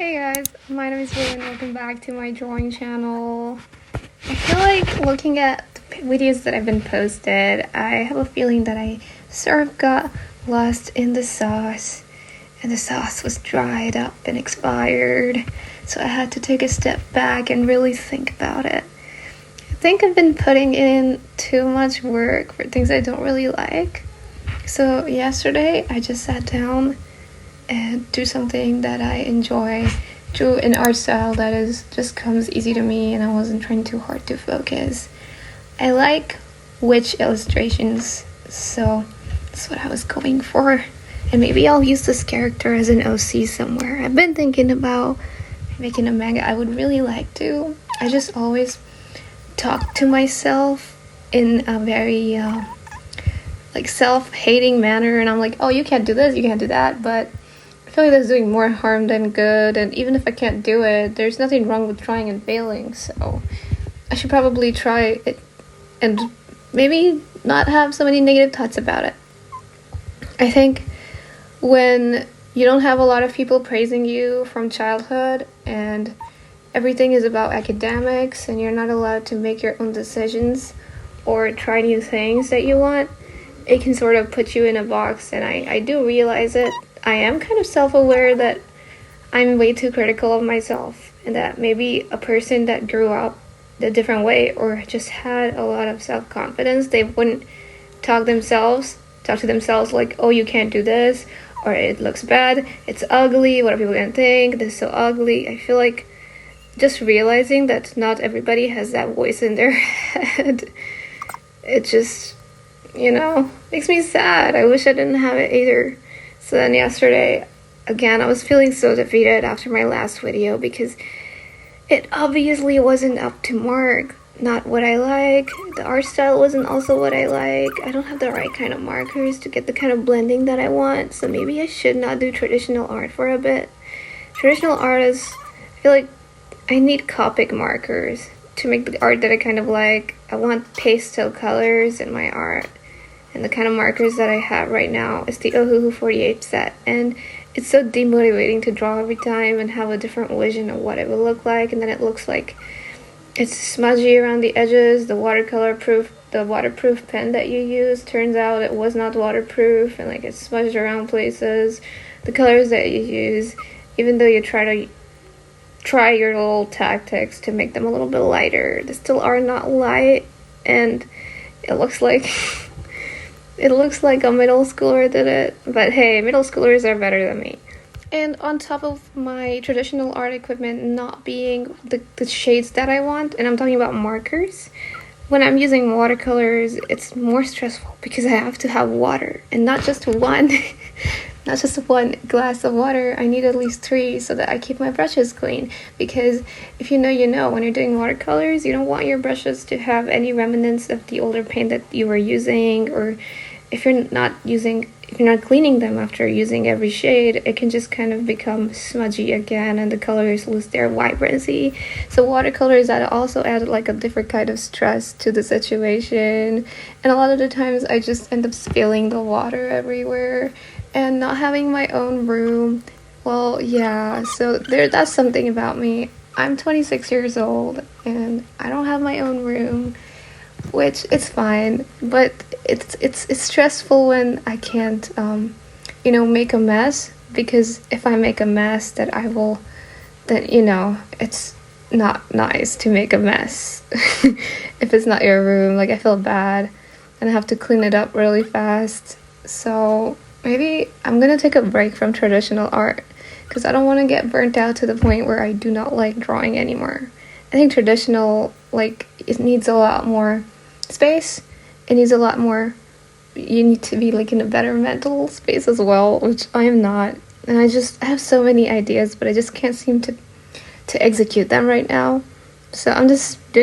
Hey guys, my name is Lou and welcome back to my drawing channel. I feel like looking at the videos that have been posted, I have a feeling that I sort of got lost in the sauce, and the sauce was dried up and expired, so I had to take a step back and really think about it. I think I've been putting in too much work for things I don't really like. So yesterday I just sat down and do something that I enjoy, drew an art style that just comes easy to me, and I wasn't trying too hard to focus. I like witch illustrations, so that's what I was going for. And maybe I'll use this character as an OC somewhere. I've been thinking about making a manga. I would really like to. I just always talk to myself in a very self-hating manner, and I'm like, oh, you can't do this, you can't do that, but I feel like that's doing more harm than good, and even if I can't do it, there's nothing wrong with trying and failing, so I should probably try it and maybe not have so many negative thoughts about it. I think when you don't have a lot of people praising you from childhood and everything is about academics and you're not allowed to make your own decisions or try new things that you want, it can sort of put you in a box, and I do realize it. I am kind of self-aware that I'm way too critical of myself, and that maybe a person that grew up a different way or just had a lot of self-confidence, they wouldn't talk to themselves like, oh, you can't do this, or it looks bad, it's ugly, what are people gonna think, this is so ugly. I feel like just realizing that not everybody has that voice in their head, it just, makes me sad. I wish I didn't have it either. So then yesterday, again, I was feeling so defeated after my last video because it obviously wasn't up to mark. Not what I like. The art style wasn't also what I like. I don't have the right kind of markers to get the kind of blending that I want. So maybe I should not do traditional art for a bit. Traditional art is, I feel like I need Copic markers to make the art that I kind of like. I want pastel colors in my art. And the kind of markers that I have right now is the Ohuhu 48 set. And it's so demotivating to draw every time and have a different vision of what it will look like. And then it looks like it's smudgy around the edges. The waterproof pen that you use, turns out it was not waterproof. And like it's smudged around places. The colors that you use, even though you try your little tactics to make them a little bit lighter, they still are not light. And it looks like... It looks like a middle schooler did it, but hey, middle schoolers are better than me. And on top of my traditional art equipment not being the shades that I want, and I'm talking about markers, when I'm using watercolors, it's more stressful because I have to have water, and not just one, not just one glass of water. I need at least 3 so that I keep my brushes clean, because if you know, when you're doing watercolors, you don't want your brushes to have any remnants of the older paint that you were using, or if you're not cleaning them after using every shade, it can just kind of become smudgy again and the colors lose their vibrancy. So watercolors also add like a different kind of stress to the situation, and a lot of the times I just end up spilling the water everywhere and not having my own room. Well, yeah, so that's something about me. I'm 26 years old and I don't have my own room, which it's fine, but it's stressful when I can't make a mess, because if I make a mess then it's not nice to make a mess. If it's not your room, like I feel bad and I have to clean it up really fast. So maybe I'm gonna take a break from traditional art because I don't want to get burnt out to the point where I do not like drawing anymore. I think traditional, it needs a lot more space. It needs a lot more, you need to be in a better mental space as well, which I am not. And I have so many ideas, but I just can't seem to execute them right now. So I'm just doing